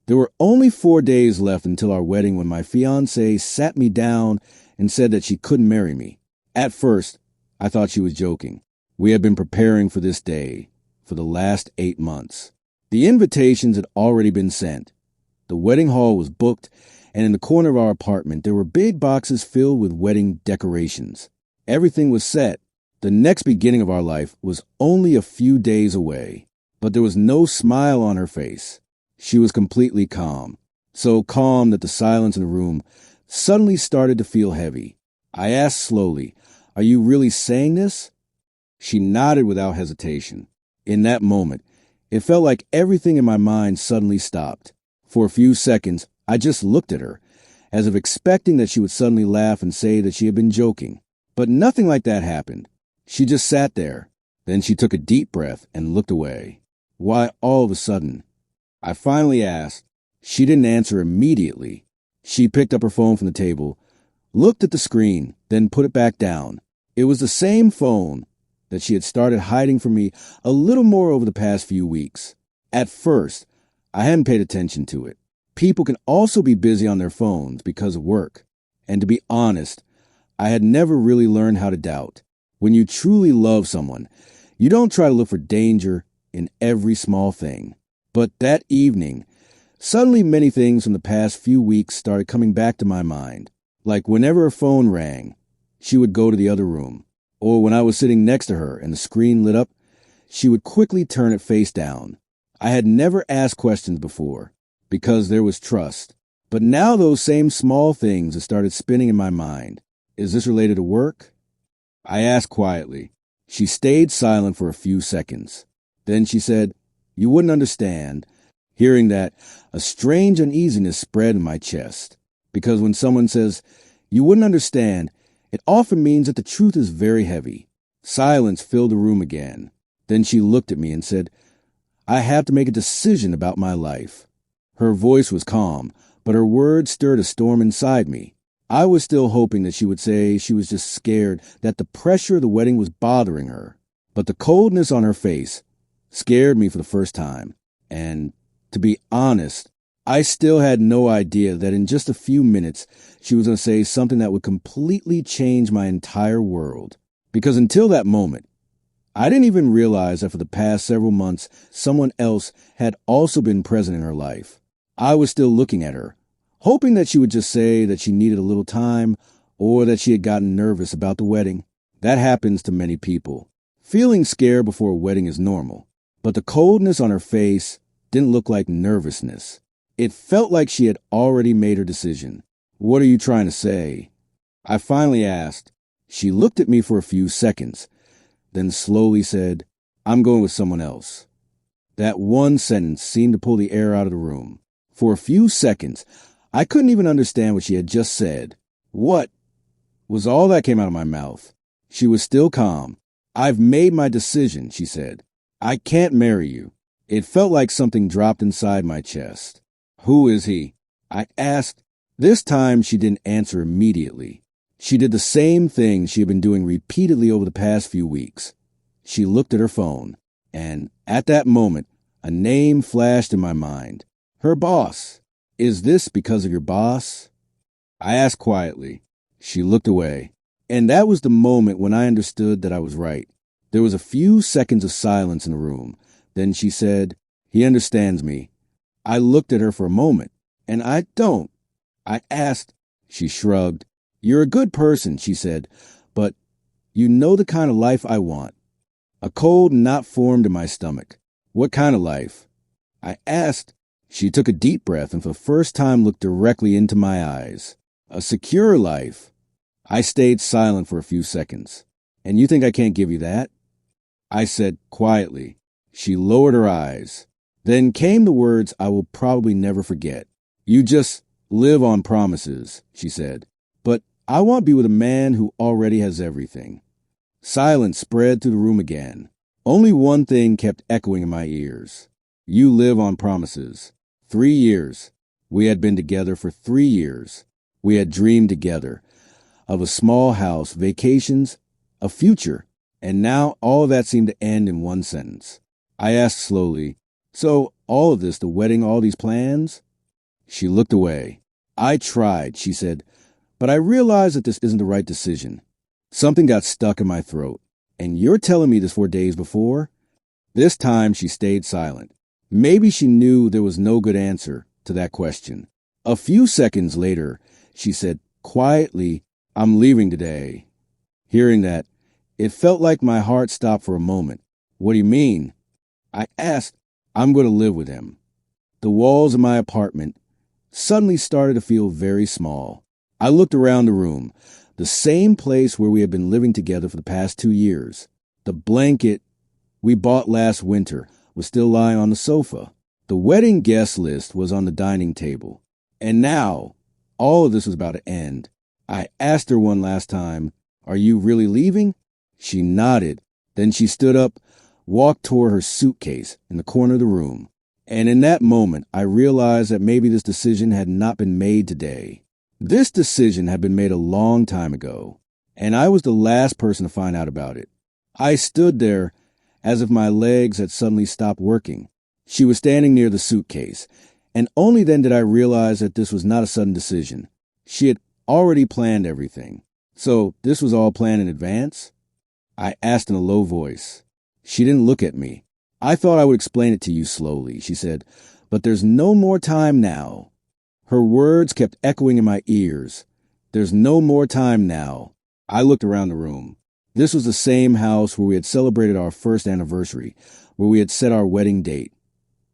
There were only 4 days left until our wedding when my fiancée sat me down and said that she couldn't marry me. At first, I thought she was joking. We had been preparing for this day for the last 8 months. The invitations had already been sent. The wedding hall was booked, and in the corner of our apartment, there were big boxes filled with wedding decorations. Everything was set. The next beginning of our life was only a few days away, but there was no smile on her face. She was completely calm, so calm that the silence in the room suddenly started to feel heavy. I asked slowly, "Are you really saying this?" She nodded without hesitation. In that moment, it felt like everything in my mind suddenly stopped. For a few seconds, I just looked at her, as if expecting that she would suddenly laugh and say that she had been joking. But nothing like that happened. She just sat there. Then she took a deep breath and looked away. Why, all of a sudden, I finally asked. She didn't answer immediately. She picked up her phone from the table, looked at the screen, then put it back down. It was the same phone that she had started hiding from me a little more over the past few weeks. At first, I hadn't paid attention to it. People can also be busy on their phones because of work. And to be honest, I had never really learned how to doubt. When you truly love someone, you don't try to look for danger in every small thing. But that evening, suddenly many things from the past few weeks started coming back to my mind. Like whenever her phone rang, she would go to the other room. Or when I was sitting next to her and the screen lit up, she would quickly turn it face down. I had never asked questions before because there was trust. But now those same small things had started spinning in my mind. Is this related to work? I asked quietly. She stayed silent for a few seconds. Then she said, "You wouldn't understand." Hearing that, a strange uneasiness spread in my chest. Because when someone says, "You wouldn't understand," it often means that the truth is very heavy. Silence filled the room again. Then she looked at me and said, "I have to make a decision about my life." Her voice was calm, but her words stirred a storm inside me. I was still hoping that she would say she was just scared that the pressure of the wedding was bothering her. But the coldness on her face scared me for the first time. And to be honest, I still had no idea that in just a few minutes she was going to say something that would completely change my entire world. Because until that moment, I didn't even realize that for the past several months, someone else had also been present in her life. I was still looking at her, hoping that she would just say that she needed a little time or that she had gotten nervous about the wedding. That happens to many people. Feeling scared before a wedding is normal, but the coldness on her face didn't look like nervousness. It felt like she had already made her decision. "What are you trying to say?" I finally asked. She looked at me for a few seconds, then slowly said, "I'm going with someone else." That one sentence seemed to pull the air out of the room. For a few seconds, I couldn't even understand what she had just said. "What?" was all that came out of my mouth. She was still calm. "I've made my decision," she said. "I can't marry you." It felt like something dropped inside my chest. "Who is he?" I asked. This time she didn't answer immediately. She did the same thing she had been doing repeatedly over the past few weeks. She looked at her phone, and at that moment, a name flashed in my mind. Her boss. "Is this because of your boss?" I asked quietly. She looked away. And that was the moment when I understood that I was right. There was a few seconds of silence in the room. Then she said, "He understands me." I looked at her for a moment, and I don't. I asked. She shrugged. "You're a good person," she said, "but you know the kind of life I want." A cold knot formed in my stomach. "What kind of life?" I asked. She took a deep breath and for the first time looked directly into my eyes. "A secure life." I stayed silent for a few seconds. "And you think I can't give you that?" I said quietly. She lowered her eyes. Then came the words I will probably never forget. "You just live on promises," she said. "But I want to be with a man who already has everything." Silence spread through the room again. Only one thing kept echoing in my ears. "You live on promises." 3 years. We had been together for 3 years. We had dreamed together of a small house, vacations, a future. And now all of that seemed to end in one sentence. I asked slowly, "So all of this, the wedding, all these plans?" She looked away. I tried, she said, but I realized that this isn't the right decision. Something got stuck in my throat. And you're telling me this 4 days before? This time she stayed silent. Maybe she knew there was no good answer to that question. A few seconds later, she said quietly, I'm leaving today. Hearing that, it felt like my heart stopped for a moment. What do you mean? I asked. I'm going to live with him. The walls of my apartment suddenly started to feel very small. I looked around the room, the same place where we had been living together for the past 2 years. The blanket we bought last winter was still lying on the sofa. The wedding guest list was on the dining table. And now, all of this was about to end. I asked her one last time, are you really leaving? She nodded. Then she stood up, walked toward her suitcase in the corner of the room. And in that moment, I realized that maybe this decision had not been made today. This decision had been made a long time ago, and I was the last person to find out about it. I stood there as if my legs had suddenly stopped working. She was standing near the suitcase, and only then did I realize that this was not a sudden decision. She had already planned everything. So this was all planned in advance? I asked in a low voice. She didn't look at me. I thought I would explain it to you slowly, she said, but there's no more time now. Her words kept echoing in my ears. There's no more time now. I looked around the room. This was the same house where we had celebrated our first anniversary, where we had set our wedding date,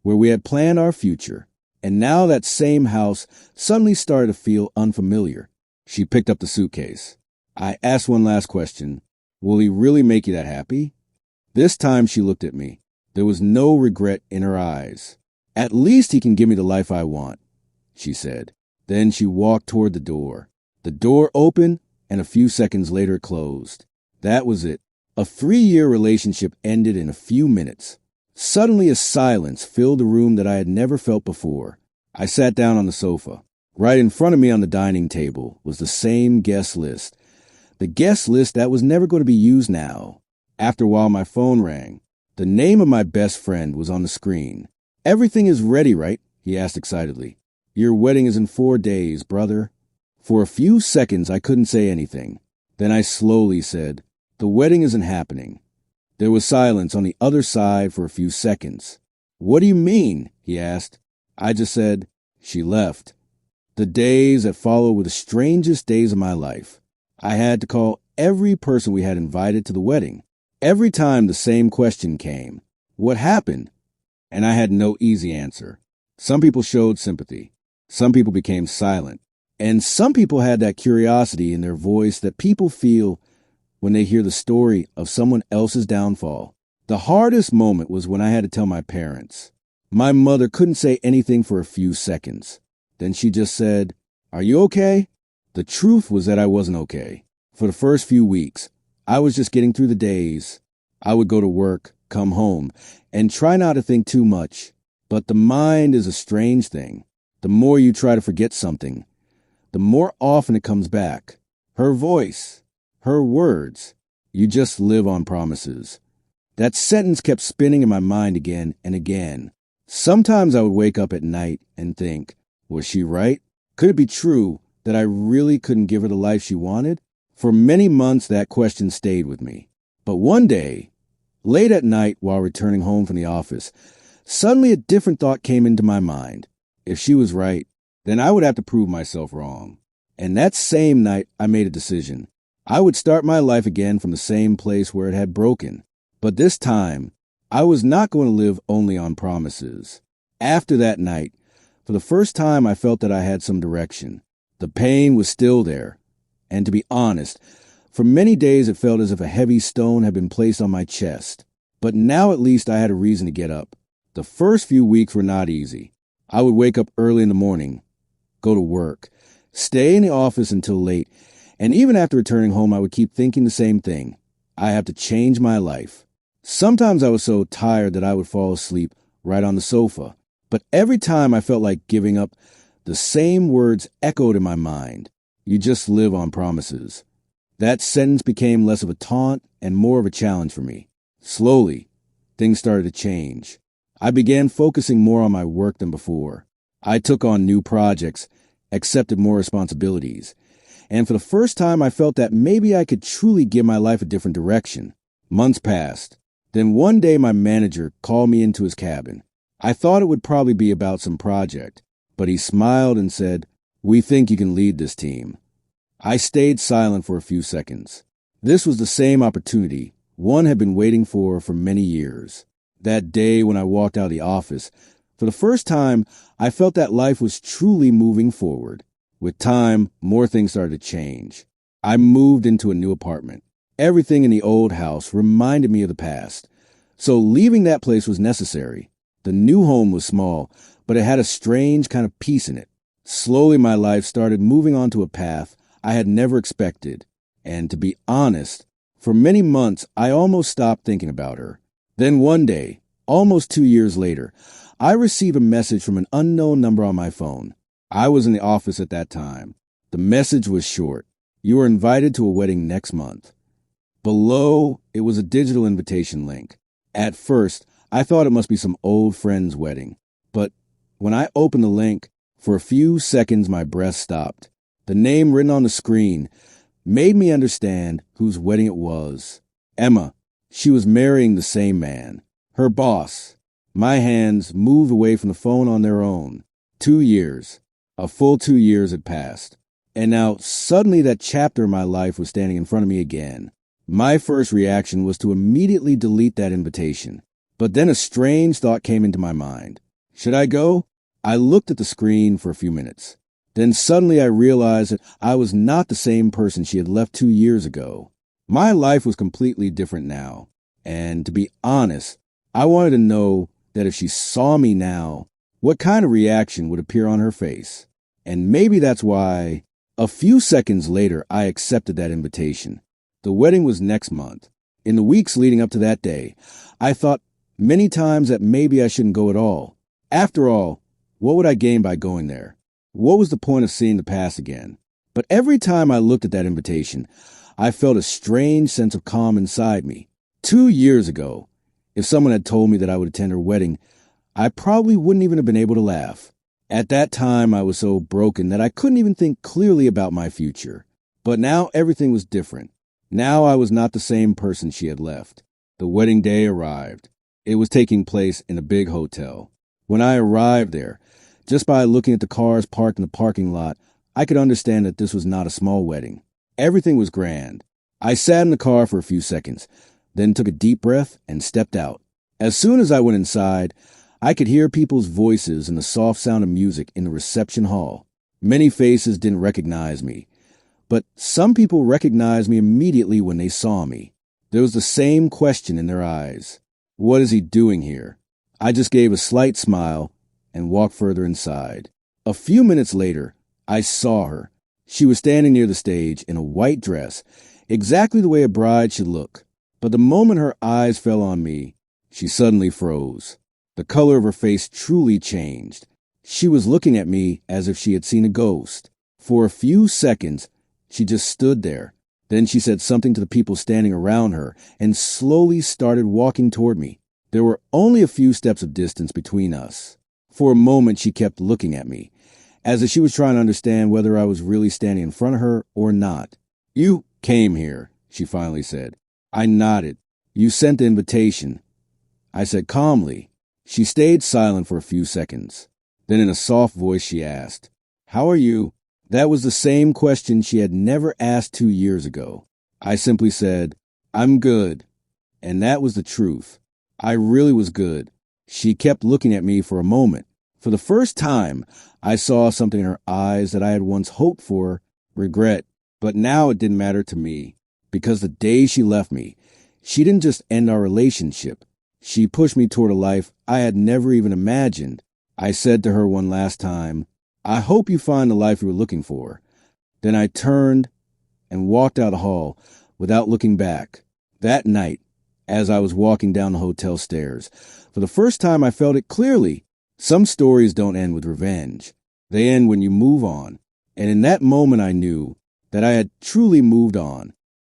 where we had planned our future. And now that same house suddenly started to feel unfamiliar. She picked up the suitcase. I asked one last question. Will he really make you that happy? This time she looked at me. There was no regret in her eyes. At least he can give me the life I want, she said. Then she walked toward the door. The door opened, and a few seconds later it closed. That was it. A 3-year relationship ended in a few minutes. Suddenly a silence filled the room that I had never felt before. I sat down on the sofa. Right in front of me on the dining table was the same guest list. The guest list that was never going to be used now. After a while, my phone rang. The name of my best friend was on the screen. Everything is ready, right? He asked excitedly. Your wedding is in 4 days, brother. For a few seconds, I couldn't say anything. Then I slowly said, the wedding isn't happening. There was silence on the other side for a few seconds. What do you mean? He asked. I just said, she left. The days that followed were the strangest days of my life. I had to call every person we had invited to the wedding. Every time the same question came, what happened? And I had no easy answer. Some people showed sympathy. Some people became silent. And some people had that curiosity in their voice that people feel when they hear the story of someone else's downfall. The hardest moment was when I had to tell my parents. My mother couldn't say anything for a few seconds. Then she just said, are you okay? The truth was that I wasn't okay. For the first few weeks, I was just getting through the days. I would go to work, come home, and try not to think too much. But the mind is a strange thing. The more you try to forget something, the more often it comes back. Her voice, her words, you just live on promises. That sentence kept spinning in my mind again and again. Sometimes I would wake up at night and think, was she right? Could it be true that I really couldn't give her the life she wanted? For many months, that question stayed with me. But one day, late at night while returning home from the office, suddenly a different thought came into my mind. If she was right, then I would have to prove myself wrong. And that same night, I made a decision. I would start my life again from the same place where it had broken. But this time, I was not going to live only on promises. After that night, for the first time, I felt that I had some direction. The pain was still there. And to be honest, for many days it felt as if a heavy stone had been placed on my chest. But now at least I had a reason to get up. The first few weeks were not easy. I would wake up early in the morning, go to work, stay in the office until late, and even after returning home I would keep thinking the same thing. I have to change my life. Sometimes I was so tired that I would fall asleep right on the sofa. But every time I felt like giving up, the same words echoed in my mind. You just live on promises. That sentence became less of a taunt and more of a challenge for me. Slowly, things started to change. I began focusing more on my work than before. I took on new projects, accepted more responsibilities, and for the first time I felt that maybe I could truly give my life a different direction. Months passed. Then one day my manager called me into his cabin. I thought it would probably be about some project, but he smiled and said, "We think you can lead this team." I stayed silent for a few seconds. This was the same opportunity one had been waiting for many years. That day when I walked out of the office, for the first time, I felt that life was truly moving forward. With time, more things started to change. I moved into a new apartment. Everything in the old house reminded me of the past, so leaving that place was necessary. The new home was small, but it had a strange kind of peace in it. Slowly my life started moving onto a path I had never expected, and to be honest, for many months I almost stopped thinking about her. Then one day, almost 2 years later, I received a message from an unknown number on my phone. I was in the office at that time. The message was short. "You are invited to a wedding next month." Below, it was a digital invitation link. At first, I thought it must be some old friend's wedding. But when I opened the link, for a few seconds my breath stopped. The name written on the screen made me understand whose wedding it was. Emma. She was marrying the same man. Her boss. My hands moved away from the phone on their own. 2 years. A full 2 years had passed. And now, suddenly that chapter in my life was standing in front of me again. My first reaction was to immediately delete that invitation. But then a strange thought came into my mind. Should I go? I looked at the screen for a few minutes. Then suddenly I realized that I was not the same person she had left 2 years ago. My life was completely different now. And to be honest, I wanted to know that if she saw me now, what kind of reaction would appear on her face. And maybe that's why, a few seconds later, I accepted that invitation. The wedding was next month. In the weeks leading up to that day, I thought many times that maybe I shouldn't go at all. After all, what would I gain by going there? What was the point of seeing the past again? But every time I looked at that invitation, I felt a strange sense of calm inside me. 2 years ago, if someone had told me that I would attend her wedding, I probably wouldn't even have been able to laugh. At that time, I was so broken that I couldn't even think clearly about my future. But now everything was different. Now I was not the same person she had left. The wedding day arrived. It was taking place in a big hotel. When I arrived there, just by looking at the cars parked in the parking lot, I could understand that this was not a small wedding. Everything was grand. I sat in the car for a few seconds, then took a deep breath and stepped out. As soon as I went inside, I could hear people's voices and the soft sound of music in the reception hall. Many faces didn't recognize me, but some people recognized me immediately when they saw me. There was the same question in their eyes. What is he doing here? I just gave a slight smile and walked further inside. A few minutes later, I saw her. She was standing near the stage in a white dress, exactly the way a bride should look. But the moment her eyes fell on me, she suddenly froze. The color of her face truly changed. She was looking at me as if she had seen a ghost. For a few seconds, she just stood there. Then she said something to the people standing around her and slowly started walking toward me. There were only a few steps of distance between us. For a moment, she kept looking at me, as if she was trying to understand whether I was really standing in front of her or not. "You came here," she finally said. I nodded. "You sent the invitation," I said calmly. She stayed silent for a few seconds. Then in a soft voice she asked, "How are you?" That was the same question she had never asked 2 years ago. I simply said, "I'm good." And that was the truth. I really was good. She kept looking at me for a moment. For the first time, I saw something in her eyes that I had once hoped for, regret. But now it didn't matter to me, because the day she left me, she didn't just end our relationship. She pushed me toward a life I had never even imagined. I said to her one last time, "I hope you find the life you were looking for." Then I turned and walked out the hall without looking back. That night, as I was walking down the hotel stairs, for the first time I felt it clearly. Some stories don't end with revenge. They end when you move on. And in that moment I knew that I had truly moved on.